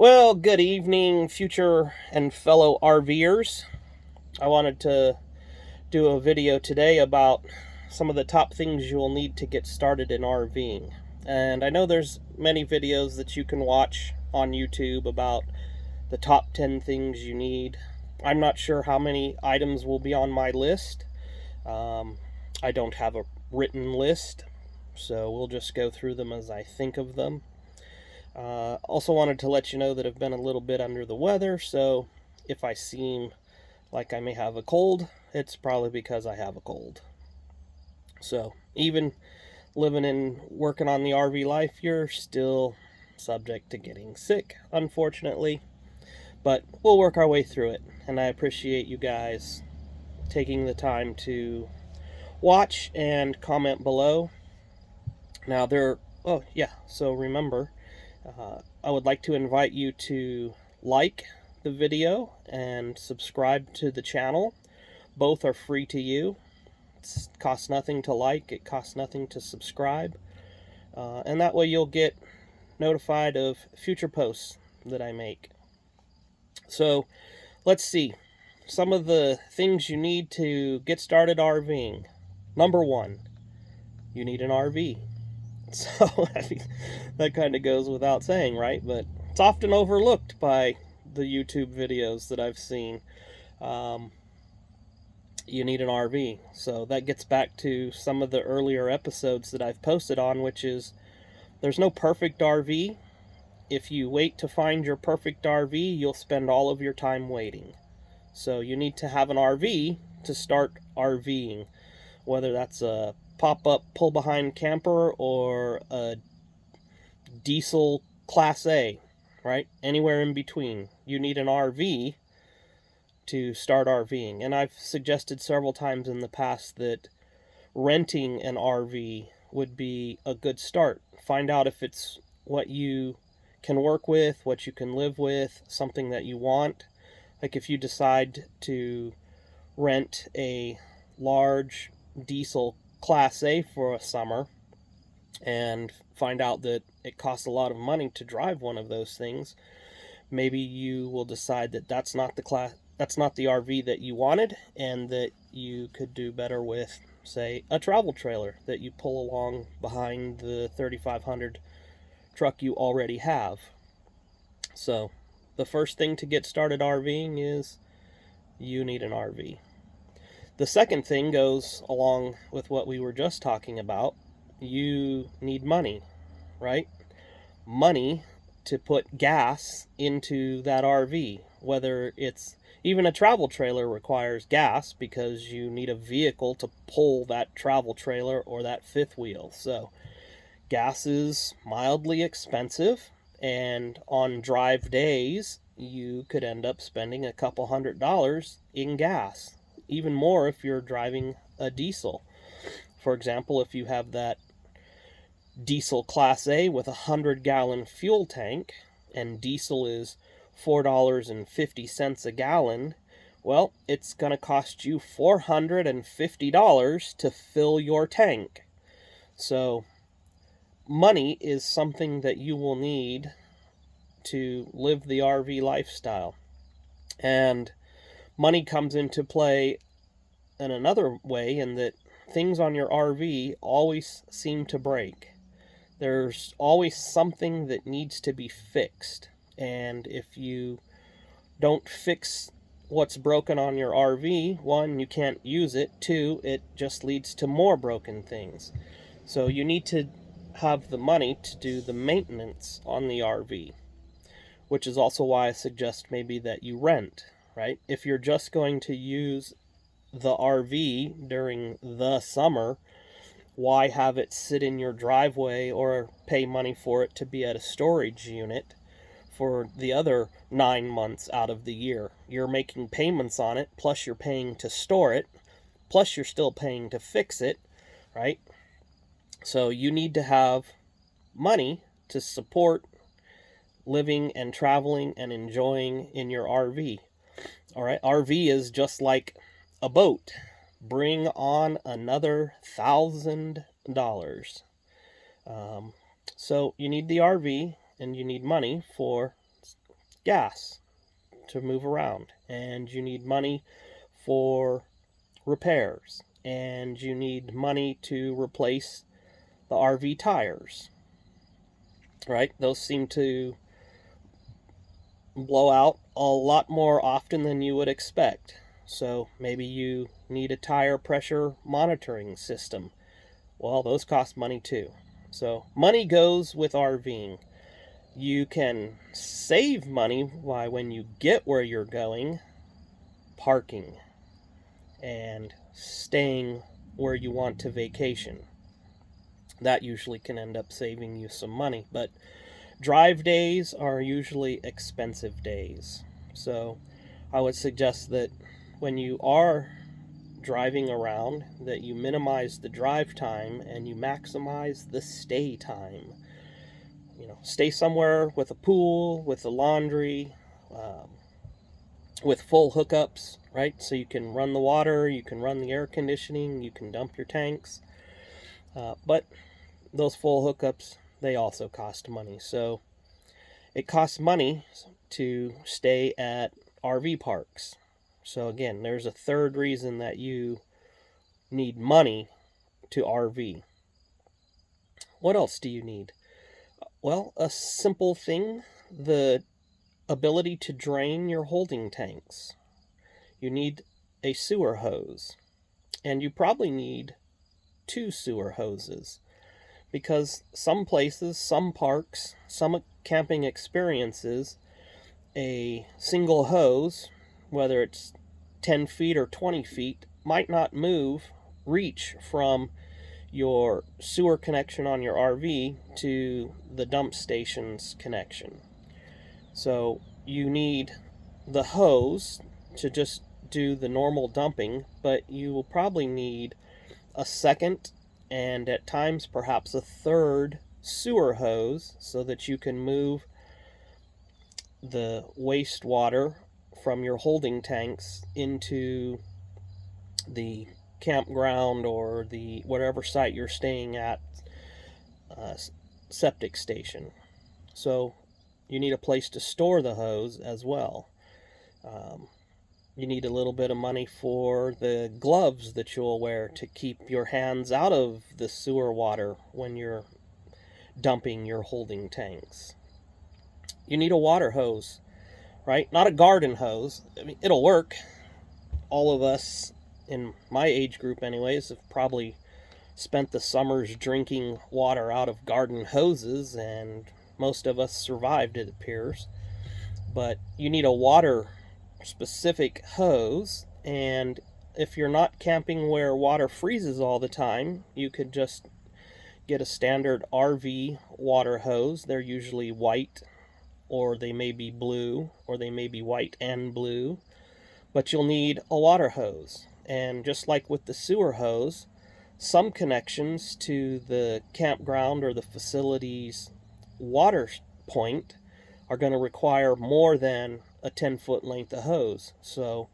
Well, good evening, future and fellow RVers. I wanted to do a video today about some of the top things you will need to get started in RVing. And I know there's many videos that you can watch on YouTube about the top 10 things you need. I'm not sure how many items will be on my list. I don't have a written list, so we'll just go through them as I think of them. Also wanted to let you know that I've been a little bit under the weather, so if I seem like I may have a cold, it's probably because I have a cold. So even living and working on the RV life, you're still subject to getting sick, unfortunately. But we'll work our way through it, and I appreciate you guys taking the time to watch and comment below. Now so remember, I would like to invite you to like the video and subscribe to the channel. Both are free to you. It costs nothing to like, it costs nothing to subscribe. And that way you'll get notified of future posts that I make. So let's see. Some of the things you need to get started RVing. Number one, you need an RV. So that kind of goes without saying, right? But it's often overlooked by the YouTube videos that I've seen. You need an RV. So that gets back to some of the earlier episodes that I've posted on, which is there's no perfect RV. If you wait to find your perfect RV, you'll spend all of your time waiting. So you need to have an RV to start RVing, whether that's a pop-up pull-behind camper or a diesel Class A, right? Anywhere in between. You need an RV to start RVing. And I've suggested several times in the past that renting an RV would be a good start. Find out if it's what you can work with, what you can live with, something that you want. Like if you decide to rent a large diesel Class A for a summer and find out that it costs a lot of money to drive one of those things, maybe you will decide that that's not the RV that you wanted, and that you could do better with, say, a travel trailer that you pull along behind the 3500 truck you already have. So the first thing to get started RVing is you need an RV. The second thing goes along with what we were just talking about. You need money, right? Money to put gas into that RV. Whether it's even a travel trailer requires gas because you need a vehicle to pull that travel trailer or that fifth wheel. So gas is mildly expensive, and on drive days you could end up spending a couple $100 in gas. Even more if you're driving a diesel. For example, if you have that diesel Class A with a 100-gallon fuel tank, and diesel is $4.50 a gallon, well, it's going to cost you $450 to fill your tank. So money is something that you will need to live the RV lifestyle. And money comes into play in another way, in that things on your RV always seem to break. There's always something that needs to be fixed. And if you don't fix what's broken on your RV, one, you can't use it. Two, it just leads to more broken things. So you need to have the money to do the maintenance on the RV, which is also why I suggest maybe that you rent, right? If you're just going to use the RV during the summer, why have it sit in your driveway or pay money for it to be at a storage unit for the other 9 months out of the year? You're making payments on it, plus you're paying to store it, plus you're still paying to fix it, right? So you need to have money to support living and traveling and enjoying in your RV. All right, RV is just like a boat. Bring on another $1,000. So you need the RV, and you need money for gas to move around, and you need money for repairs, and you need money to replace the RV tires, right? Those seem to blow out a lot more often than you would expect. So maybe you need a tire pressure monitoring system. Well, those cost money too. So money goes with RVing. You can save money by when you get where you're going, parking and staying where you want to vacation. That usually can end up saving you some money, but drive days are usually expensive days. So I would suggest that when you are driving around, that you minimize the drive time and you maximize the stay time. Stay somewhere with a pool, with a laundry, with full hookups, right? So you can run the water, you can run the air conditioning, you can dump your tanks. But those full hookups, they also cost money. So it costs money to stay at RV parks. So again, there's a third reason that you need money to RV. What else do you need? Well, a simple thing, the ability to drain your holding tanks. You need a sewer hose, and you probably need 2 sewer hoses, because some places, some parks, some camping experiences, a single hose, whether it's 10 feet or 20 feet, might not reach from your sewer connection on your RV to the dump station's connection. So you need the hose to just do the normal dumping, but you will probably need a second and at times perhaps a third sewer hose so that you can move the wastewater from your holding tanks into the campground or the whatever site you're staying at, septic station. So you need a place to store the hose as well. You need a little bit of money for the gloves that you'll wear to keep your hands out of the sewer water when you're dumping your holding tanks. You need a water hose, right? Not a garden hose. I mean, it'll work. All of us in my age group anyways have probably spent the summers drinking water out of garden hoses, and most of us survived, it appears. But you need a water specific hose, and if you're not camping where water freezes all the time, you could just get a standard RV water hose. They're usually white, or they may be blue, or they may be white and blue, but you'll need a water hose. And just like with the sewer hose, some connections to the campground or the facility's water point are going to require more than a 10-foot length of hose. So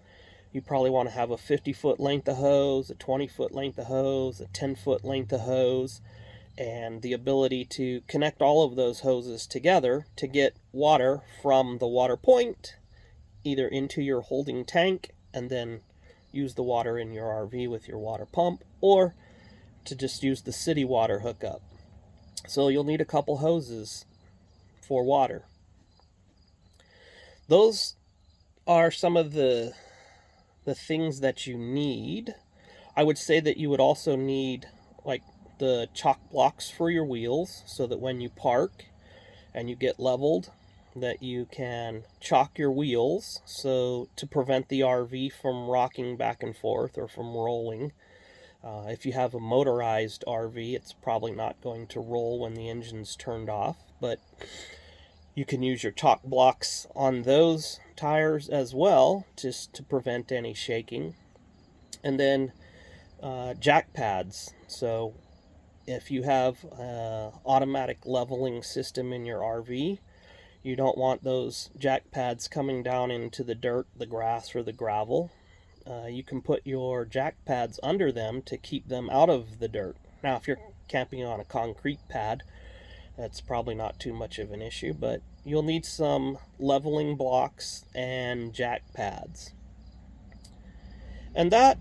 you probably want to have a 50-foot length of hose, a 20-foot length of hose, a 10-foot length of hose, and the ability to connect all of those hoses together to get water from the water point either into your holding tank and then use the water in your RV with your water pump, or to just use the city water hookup. So you'll need a couple hoses for water. Those are some of the things that you need. I would say that you would also need like the chalk blocks for your wheels, so that when you park and you get leveled, that you can chalk your wheels so to prevent the RV from rocking back and forth or from rolling. If you have a motorized RV, it's probably not going to roll when the engine's turned off, but you can use your chalk blocks on those tires as well, just to prevent any shaking. And then jack pads. So if you have an automatic leveling system in your RV, you don't want those jack pads coming down into the dirt, the grass, or the gravel. You can put your jack pads under them to keep them out of the dirt. Now, if you're camping on a concrete pad, that's probably not too much of an issue, but you'll need some leveling blocks and jack pads. And that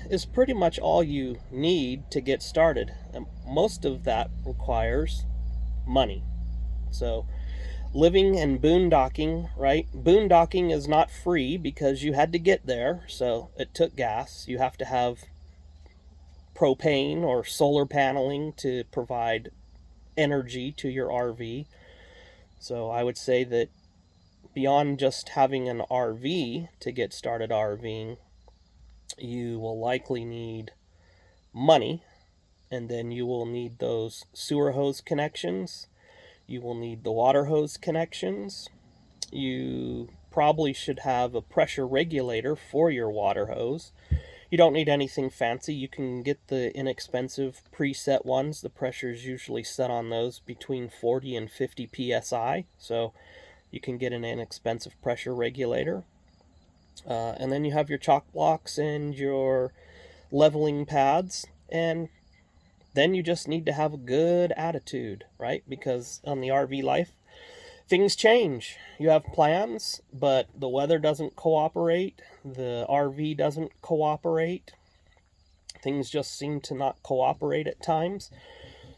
is pretty much all you need to get started. And most of that requires money. So, living and boondocking, right? Boondocking is not free because you had to get there, so it took gas. You have to have propane or solar paneling to provide energy to your RV. So, I would say that beyond just having an RV to get started RVing, you will likely need money, and then you will need those sewer hose connections. You will need the water hose connections. You probably should have a pressure regulator for your water hose. You don't need anything fancy. You can get the inexpensive preset ones. The pressure is usually set on those between 40 and 50 psi, so you can get an inexpensive pressure regulator. And then you have your chalk blocks and your leveling pads, and then you just need to have a good attitude, right? Because on the RV life, things change. You have plans, but the weather doesn't cooperate, the RV doesn't cooperate. Things just seem to not cooperate at times.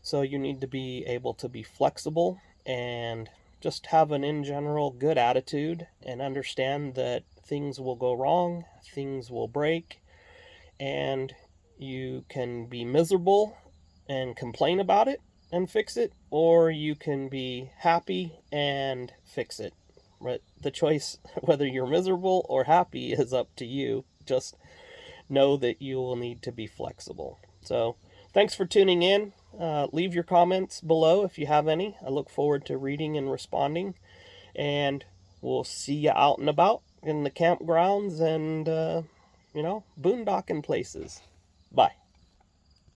So you need to be able to be flexible and just have an in general good attitude and understand that things will go wrong, things will break, and you can be miserable and complain about it and fix it, or you can be happy and fix it. Right? The choice, whether you're miserable or happy, is up to you. Just know that you will need to be flexible. So, thanks for tuning in. Leave your comments below if you have any. I look forward to reading and responding. And we'll see you out and about in the campgrounds and, boondocking places. Bye.